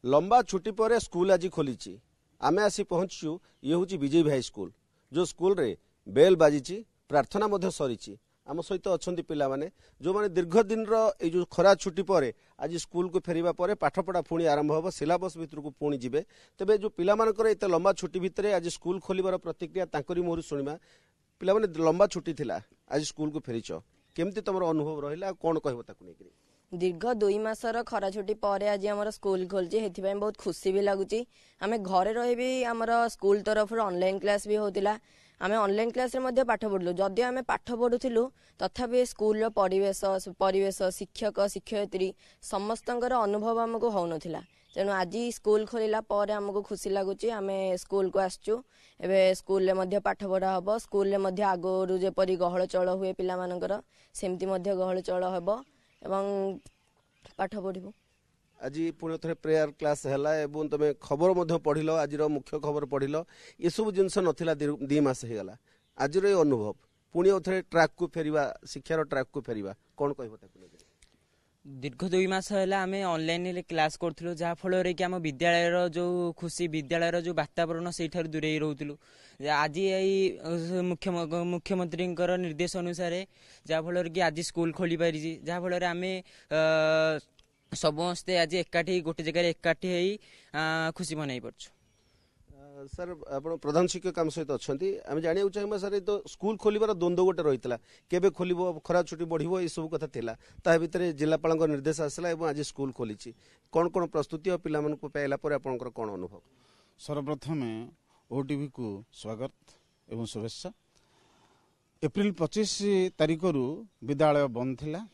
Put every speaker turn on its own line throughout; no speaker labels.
लंबा छुट्टी पर स्कूल आज खोली आमे आसी पहुंचु ये हूँ विजय भाई स्कूल जो स्कूल रे बेल बाजी प्रार्थना सरी आम सहित अच्छा पिलाने जो मैंने दीर्घ दिन जो खरा छुट्टी पर आज स्कूल को फेरिबा पर पाठपढ़ा पुणी आरंभ हम सिलेबस भितर को पुणी जीवे तेबे जो पिलामानकर एत लंबा छुट्टी भितर आज स्कूल खोलिबार प्रतिक्रिया तांकरी मोहर शुणा पिलामाने लंबा छुट्टी थिला आज स्कूल को फेरिच केमती तुम अनुभव रहा कौन कहब ताकू नहीं
दीर्घ 2 मासर खरा छुट्टी पर आज आम स्कूल खोलचे हेथिपाई बहुत खुशी भी लगुच आम घरे रही भी आमर स्कूल तरफ ऑनलाइन क्लास भी होतिला आम ऑनलाइन क्लास रे मध्य पाठ पढ़लु जदि आम पाठ पढ़ुलु तथापि स्कूल परिवेश शिक्षक शिक्षयित्री समस्तंकर अनुभव आमको हो नथिला तेणु आज स्कूल खोलिला पर आमको खुशी लगुच आम स्कूल को आसचु एबे स्कूल ले मध्य पाठ पढ़ा हबो स्कूल ले मध्य आगरु जेपरि गहळ चळ हुए पिला मानकर सेमती मध्य गहळ चळ हबो एवं पाठ पढ़ू
आज पुणी थे प्रेयर क्लास है तुम खबर पढ़ल आज मुख्य खबर पढ़ल ये सब जिनस नाला 2 मास होगला आज अनुभव पुणी थे ट्रैक को फेरिबा शिक्षार ट्रैक को फेरिबा कौन कह
दीर्घ 2 मास है आम ऑनलाइन क्लास करूँ जहाँ फल कि आम विद्यालय जो खुशी विद्यालय जो वातावरण से दूरे रोलु आज यही मुख्यमंत्री निर्देश अनुसार जहाँ फल कि आज स्कूल खोली पारी जहाँ फल आम समस्ते आज एकाठी गोटे जगह एकाठी खुशी मनाई पार्छ
सर आप प्रधान शिक्षक आम सहित अच्छा आम जाना चाहिए सर तो स्कूल खोलिबार द्वंद्व गोटे रही है केबे खोलिबो खरा छुट्टी बढ़िबो ये सब कथा थिला ता भितर जिलापाल निर्देश आसला एवं आज स्कूल खोली कौन कौन प्रस्तुति और पिला मानक पाइला पर आपनकर कौन अनुभव
सर्वप्रथम ओटीवी को स्वागत एवं शुभेच्छा एप्रिल 25 तारिख रु विद्यालय बंद थिला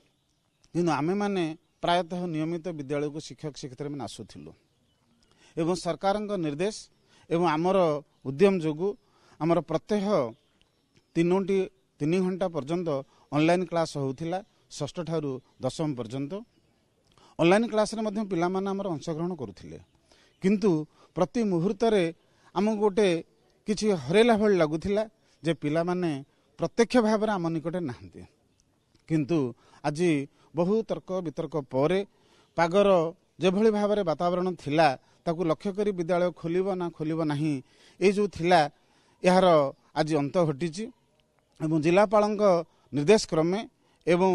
किंतु आमे माने प्रायतः नियमित विद्यालय को शिक्षक शिक्षयित्री मैंने आसुलु एवं सरकार निर्देश एवं आमर उद्यम जोगु आमर प्रत्येक 3 घंटा पर्यंत ऑनलाइन क्लास होउथिला 6ठ ठारू 10वीं पर्यंत ऑनलाइन क्लास रे मध्य पिला माने आमर अंशग्रहण करुथिले किंतु प्रति मुहूर्त रे आम गोटे किछि हरेला भल लागुथिला जे पिला माने प्रत्यक्ष भाव रे आम निकटे नाहंती किंतु आज बहु तर्क वितर्क पर पागर जेभली भाव रे वातावरण थिला ताकू लक्ष्य करी विद्यालय खोलिबो ना खोलिबो नाही ए जो थिला यार आज अंत घटी एवं जिलापालक निर्देश क्रमे एवं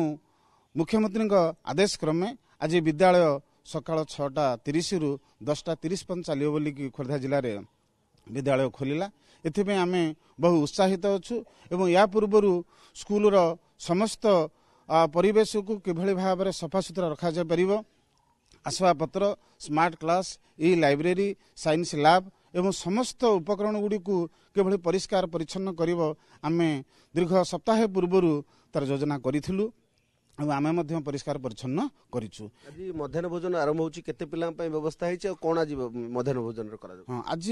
मुख्यमंत्री आदेश क्रमे आज विद्यालय सकाळ 6:30 रु 10:30 पर्यंत चलियो बोली कि खोर्धा जिले में विद्यालय खोलिला एथिपे आमे बहु उत्साहित अच्छु एवं या पूर्व स्कूल रो समस्त परिवेश को किभली भाव में सफा सुतरा रखा जाय परिबो आसवाबपत्र smart class e library science lab एवं समस्त उपकरण गुड़ी को किभली परिष्कार परिच्छन्न करिवो आमे दीर्घ सप्ताह पूर्व तार योजना करिथिलु आमे मध्य परिष्कार परिच्छन्न करिछु
आज मध्याह्न भोजन आरंभ होची केते पिला पय व्यवस्था हिच कोन आज मध्याह्न भोजन रे करा
हां आज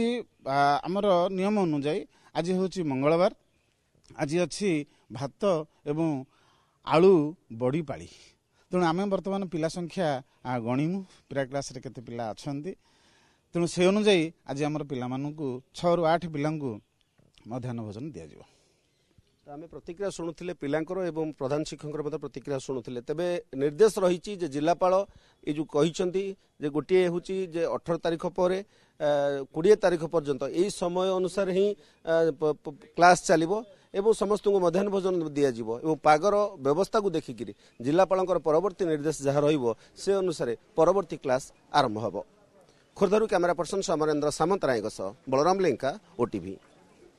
हमर नियम अनुसार आज होची मंगलवार आज अछि भात एवं आलू बड़ी पाली तेणु आम बर्तमान पिला संख्या गणिमु प्रे क्लास रे केते पिला अछंती तेणु से अनुसार आज आम पिला 6 रु 8 पिला मध्याह्न भोजन दिया जिवो
आम प्रतिक्रिया शुणुले पिलांकर एवं प्रधान शिक्षक प्रतिक्रिया शुणुले तेबे निर्देश रही जिलापाल ये जो कही गोटे हूँ 18 तारिख पर 20 तारिख पर्यंत यही समय अनुसार ही क्लास चलो एवं समस्त को मध्याह्न भोजन दिज्व और पागर व्यवस्था को देखिक जिलापाल परवर्ती निर्देश जहाँ रे अनुसार परवर्ती क्लास आरंभ हो खोर्धारू camera person Samarendra Samantaray Balaram Lenka OTV.